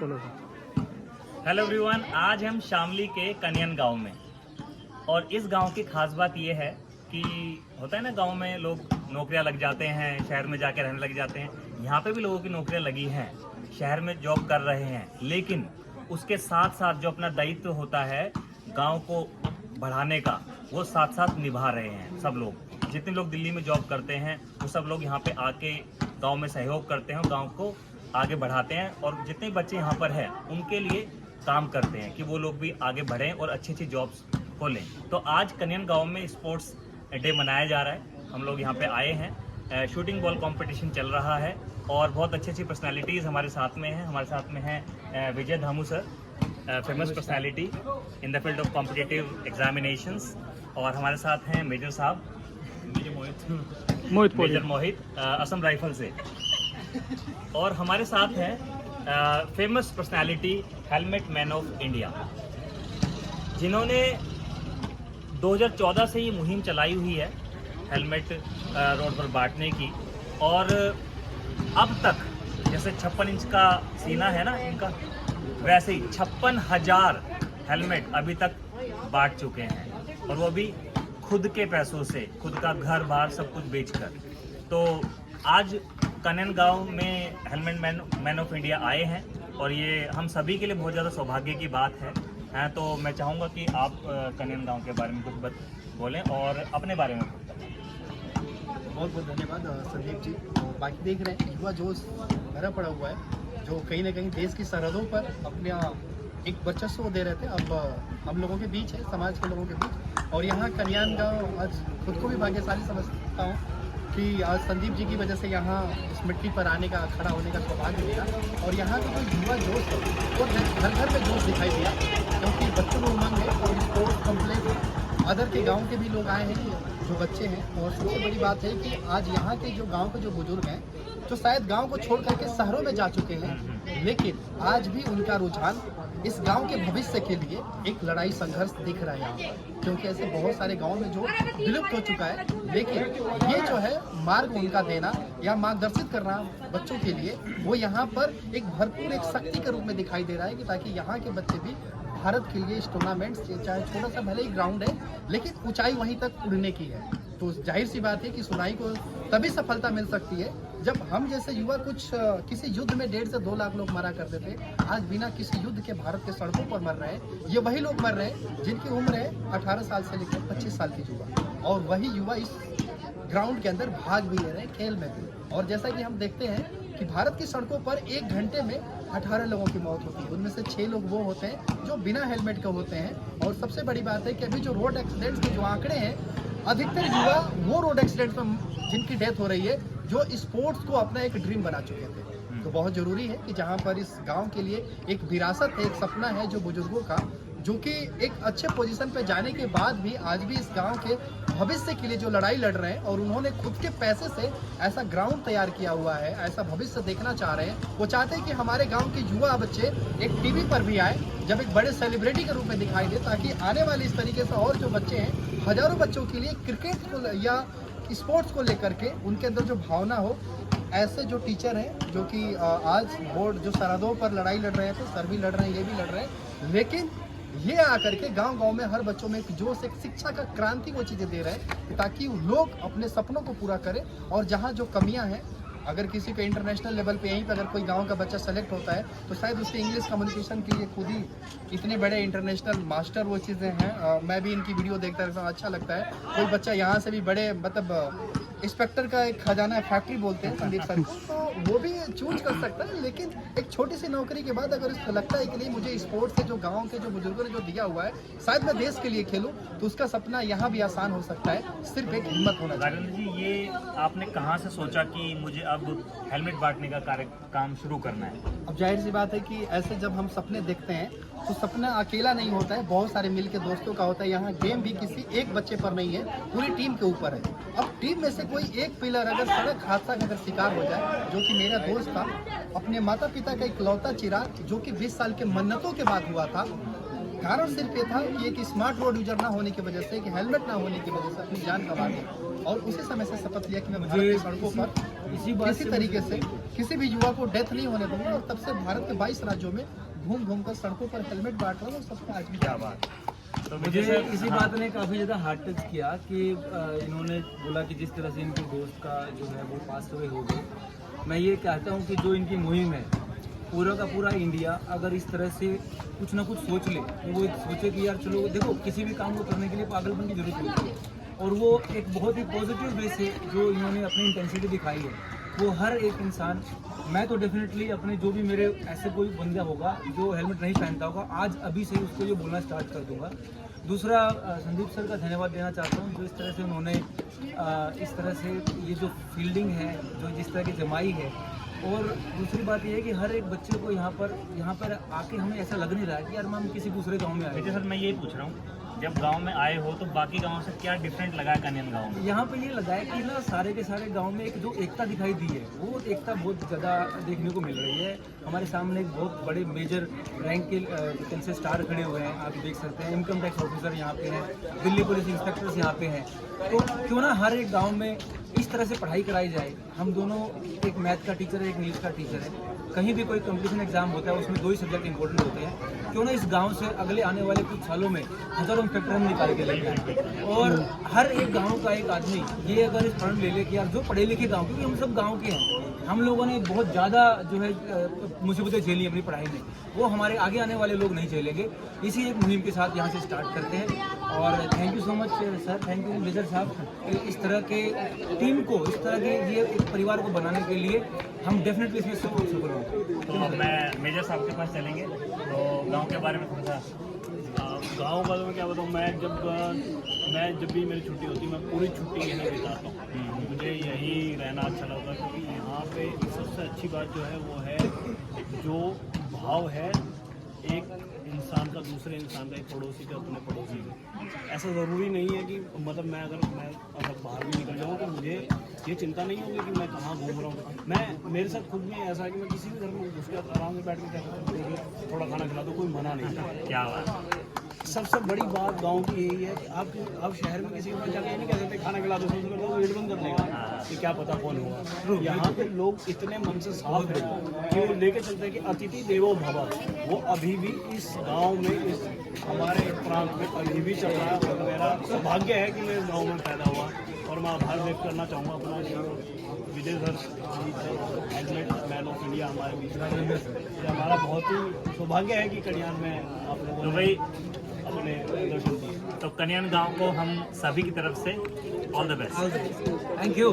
चलो hello everyone, आज हम शामली के कन्यन गांव में। और इस गांव की खास बात यह है कि होता है ना, गांव में लोग नौकरियां लग जाते हैं, शहर में जाके रहने लग जाते हैं। यहाँ पे भी लोगों की नौकरियां लगी हैं, शहर में जॉब कर रहे हैं, लेकिन उसके साथ साथ जो अपना दायित्व होता है गांव को बढ़ाने का, वो साथ साथ निभा रहे हैं। सब लोग, जितने लोग दिल्ली में जॉब करते हैं, वो सब लोग यहाँ पे आके गांव में सहयोग करते हैं, गांव को आगे बढ़ाते हैं। और जितने बच्चे यहाँ पर हैं उनके लिए काम करते हैं कि वो लोग भी आगे बढ़ें और अच्छी अच्छी जॉब्स खोलें। तो आज कन्यन गांव में स्पोर्ट्स डे मनाया जा रहा है। हम लोग यहाँ पे आए हैं, शूटिंग बॉल कंपटीशन चल रहा है और बहुत अच्छी अच्छी पर्सनालिटीज़ हमारे साथ में हैं। हमारे साथ में हैं Vijay Dhamu sir, famous personality in the field of competitive examinations. और हमारे साथ हैं मेजर साहब, मेजर मोहित असम राइफल से। और हमारे साथ हैं famous personality helmet man of India, जिन्होंने 2014 से ये मुहिम चलाई हुई है हेलमेट रोड पर बांटने की। और अब तक जैसे 56 इंच का सीना है ना इनका, वैसे ही 56,000 हेलमेट अभी तक बांट चुके हैं, और वो भी खुद के पैसों से, खुद का घर बार सब कुछ बेचकर। तो आज कन्यन गांव में हेलमेट मैन ऑफ इंडिया आए हैं, और ये हम सभी के लिए बहुत ज़्यादा सौभाग्य की बात है। तो मैं चाहूँगा कि आप कन्यन गांव के बारे में कुछ बोलें और अपने बारे में कुछ बताएं। बहुत बहुत धन्यवाद संदीप जी। बाकी देख रहे हैं युवा जोश भरा पड़ा हुआ है, जो कहीं ना कहीं देश की सरहदों पर अपने एक वर्चस्व दे रहे थे, अब हम लोगों के बीच है, समाज के लोगों के बीच। और यहाँ कन्यान गाँव आज खुद को भी भाग्यशाली समझता हूँ कि आज संदीप जी की वजह से यहाँ इस मिट्टी पर आने का, खड़ा होने का सौभाग्य मिला। और यहाँ का जो युवा जोश है वो घर घर में जोश दिखाई दिया, क्योंकि बच्चों में उमंग है। और स्पोर्ट्स कॉम्प्लेक्स अदर के गांव के भी लोग आए हैं, जो बच्चे हैं। और सबसे बड़ी बात है कि आज यहाँ के जो गांव के जो बुजुर्ग हैं, जो शायद गांव को छोड़ करके शहरों में जा चुके हैं, लेकिन आज भी उनका रुझान इस गांव के भविष्य के लिए एक लड़ाई संघर्ष दिख रहा है यहाँ पर। क्योंकि ऐसे बहुत सारे गांव में जो विलुप्त हो चुका है, लेकिन ये जो है मार्ग उनका देना या मार्गदर्शित करना बच्चों के लिए, वो यहाँ पर एक भरपूर एक शक्ति के रूप में दिखाई दे रहा है, कि ताकि यहाँ के बच्चे भी भारत के लिए इस टूर्नामेंट्स, चाहे छोटा सा भले ही ग्राउंड है, लेकिन ऊंचाई वहीं तक उड़ने की है। तो जाहिर सी बात है कि सुनाई को तभी सफलता मिल सकती है जब हम जैसे युवा कुछ किसी युद्ध में 1.5 से 2 लाख लोग मरा करते थे, आज बिना किसी युद्ध के भारत के सड़कों पर मर रहे हैं। ये वही लोग मर रहे हैं जिनकी उम्र है 18 साल से लेकर 25 साल की युवा, और वही युवा इस ग्राउंड के अंदर भाग भी ले रहे हैं, खेल में भी। और जैसा कि हम देखते हैं कि भारत की सड़कों पर 1 घंटे में 18 लोगों की मौत होती है, उनमें से 6 लोग वो होते हैं जो बिना हेलमेट के होते हैं। और सबसे बड़ी बात है कि अभी जो रोड एक्सीडेंट्स के जो आंकड़े हैं, अधिकतर युवा वो रोड एक्सीडेंट्स में जिनकी डेथ हो रही है, जो स्पोर्ट्स को अपना एक ड्रीम बना चुके थे। तो बहुत ज़रूरी है कि जहाँ पर इस गांव के लिए एक विरासत है, एक सपना है जो बुजुर्गों का, जो कि एक अच्छे पोजीशन पे जाने के बाद भी आज भी इस गांव के भविष्य के लिए जो लड़ाई लड़ रहे हैं, और उन्होंने खुद के पैसे से ऐसा ग्राउंड तैयार किया हुआ है, ऐसा भविष्य देखना चाह रहे हैं। वो चाहते हैं कि हमारे गांव के युवा बच्चे एक टीवी पर भी आए, जब एक बड़े सेलिब्रिटी के रूप में दिखाई दे, ताकि आने वाले इस तरीके से और जो बच्चे हैं, हजारों बच्चों के लिए क्रिकेट को या स्पोर्ट्स को लेकर के उनके अंदर जो भावना हो। ऐसे जो टीचर हैं, जो कि आज बोर्ड जो सरहदों पर लड़ाई लड़ रहे हैं, तो सर भी लड़ रहे हैं, ये भी लड़ रहे हैं, लेकिन ये आकर के गांव-गांव में हर बच्चों में एक जोश, एक शिक्षा का क्रांति वो चीज़ें दे रहे हैं, ताकि लोग अपने सपनों को पूरा करें। और जहाँ जो कमियां हैं, अगर किसी पे इंटरनेशनल लेवल पे यहीं पे अगर कोई गांव का बच्चा सेलेक्ट होता है, तो शायद उसके इंग्लिश कम्युनिकेशन के लिए खुद ही इतने बड़े इंटरनेशनल मास्टर वो चीज़ें हैं। मैं भी इनकी वीडियो देखता रहता हूँ, अच्छा लगता है। कोई बच्चा यहाँ से भी बड़े मतलब इंस्पेक्टर का एक खजाना फैक्ट्री बोलते हैं संदीप सर को, तो वो भी चूज कर सकता है। लेकिन एक छोटी सी नौकरी के बाद अगर उसको लगता है कि नहीं, मुझे स्पोर्ट्स से जो गांव के जो बुजुर्गों ने जो दिया हुआ है, शायद मैं देश के लिए खेलूं, तो उसका सपना यहाँ भी आसान हो सकता है। सिर्फ एक हिम्मत होना चाहिए। राजेंद्र जी, ये आपने कहाँ से सोचा कि मुझे अब हेलमेट बांटने का काम शुरू करना है? अब जाहिर सी बात है कि ऐसे जब हम सपने देखते हैं, तो सपना अकेला नहीं होता है, बहुत सारे मिलके दोस्तों का होता है। यहाँ गेम भी किसी एक बच्चे पर नहीं है, पूरी टीम के ऊपर है। अब टीम में से कोई एक पिलर अगर सड़क हादसा का अगर शिकार हो जाए, जो कि मेरा दोस्त था, अपने माता पिता का इकलौता चिराग, जो कि 20 साल के मन्नतों के बाद हुआ था, कारण सिर्फ ये था कि एक स्मार्ट रोड यूजर ना होने की वजह से, कि हेलमेट ना होने की वजह से अपनी जान गंवा दी। और उसी समय से शपथ लिया कि मैं भारत की सड़कों पर इसी बात किसी से तरीके से बिल्कुल। किसी भी युवा को डेथ नहीं होने दूंगा, और तब से भारत के 22 राज्यों में घूम घूम कर सड़कों पर हेलमेट बांट रहा हूँ, और सबको आज भी क्या बात। तो मुझे सर, इसी हाँ, बात ने काफ़ी ज़्यादा हार्ट टच किया कि इन्होंने बोला कि जिस तरह से इनके दोस्त का जो है वो पास अवे हो गए। मैं ये कहता हूँ कि जो इनकी मुहिम है, पूरा का पूरा इंडिया अगर इस तरह से कुछ ना कुछ सोच ले, तो वो सोचे कि यार चलो देखो, किसी भी काम को करने के लिए पागलपन की जरूरत होती है, और वो एक बहुत ही पॉजिटिव वे से जो इन्होंने अपनी इंटेंसिटी दिखाई है, वो हर एक इंसान, मैं तो डेफिनेटली अपने जो भी मेरे ऐसे कोई बंदा होगा जो हेलमेट नहीं पहनता होगा, आज अभी से ही उसको ये बोलना स्टार्ट कर दूंगा। दूसरा, संदीप सर का धन्यवाद देना चाहता हूँ, जो इस तरह से उन्होंने इस तरह से ये जो फील्डिंग है, जो जिस तरह की जमाई है, और दूसरी बात ये है कि हर एक बच्चे को यहाँ पर आके हमें ऐसा लग नहीं रहा है कि यार हम किसी दूसरे गांव में आए विजय सर, मैं यही पूछ रहा हूँ, जब गांव में आए हो तो बाकी गांव से क्या डिफरेंट लगा है कन्यन गांव में? यहाँ पे ये लगा है कि ना सारे के सारे गांव में एक जो एकता दिखाई दी है, वो एकता बहुत ज़्यादा देखने को मिल रही है। हमारे सामने एक बहुत बड़े मेजर रैंक के वैकेंसी स्टार खड़े हुए हैं, आप देख सकते हैं। इनकम टैक्स ऑफिसर यहाँ पे हैं, दिल्ली पुलिस इंस्पेक्टर्स यहाँ पे हैं। तो क्यों ना हर एक गाँव में इस तरह से पढ़ाई कराई जाए। हम दोनों, एक मैथ का टीचर है, एक इंग्लिश का टीचर है। कहीं भी कोई कंपटीशन एग्जाम होता है उसमें 2 ही सब्जेक्ट इंपॉर्टेंट होते हैं। क्यों ना इस गांव से अगले आने वाले कुछ सालों में हजारों इंस्पेक्टर हम निकाल के लेके आए, और हर एक गांव का एक आदमी ये अगर इस फंड ले ले कि यार जो पढ़े लिखे गांव, क्योंकि हम सब गांव के हैं, हम लोगों ने बहुत ज़्यादा जो है मुसीबतें झेली अपनी पढ़ाई में, वो हमारे आगे आने वाले लोग नहीं झेलेंगे। इसी एक मुहिम के साथ यहाँ से स्टार्ट करते हैं। और thank you so much sir, thank you major साहब, इस तरह के टीम को, इस तरह के ये एक परिवार को बनाने के लिए हम डेफिनेटली इसमें सपोर्ट करेंगे। तो अब मैं मेजर साहब के पास चलेंगे, तो गांव के बारे में थोड़ा सा। गाँव का तो मैं क्या बताऊँ, मैं जब भी मेरी छुट्टी होती है, मैं पूरी छुट्टी यहीं बिताता हूँ। मुझे यहीं रहना अच्छा लगता है, क्योंकि यहाँ पे सबसे अच्छी बात जो है वो है जो भाव है एक इंसान का दूसरे इंसान का, एक पड़ोसी का अपने पड़ोसी का। ऐसा ज़रूरी नहीं है कि मतलब मैं अगर बाहर भी निकल जाऊँ तो मुझे ये चिंता नहीं होगी कि मैं कहाँ घूम रहा हूँ। मेरे साथ खुद में ऐसा है कि मैं किसी भी घर में घुस के आराम से बैठ के क्या करता हूँ, थोड़ा खाना खिला दो, कोई मना नहीं है। क्या बात। सबसे बड़ी बात गांव की यही है कि आप शहर में किसी के पास जाके ये नहीं कह सकते खाना खिला दो, सबसे पहले वेट बंद कर देगा कि क्या पता कौन होगा। यहाँ पे लोग इतने मन से साफ हैं कि वो लेके चलते हैं कि अतिथि देवो भव। वो अभी भी इस गांव में, इस हमारे प्रांत में अभी भी चल रहा है, और मेरा सौभाग्य है कि मैं इस गाँव में पैदा हुआ। और मैं आभार व्यक्त करना चाहूँगा अपना Vijay sir, helmet man of India हमारे बीच में। ये हमारा बहुत ही सौभाग्य है कि कल्याण में आप लोगों तो ने भाई, अपने दर्शन दिए। तो कन्यन गांव को हम सभी की तरफ से all the best. Thank you.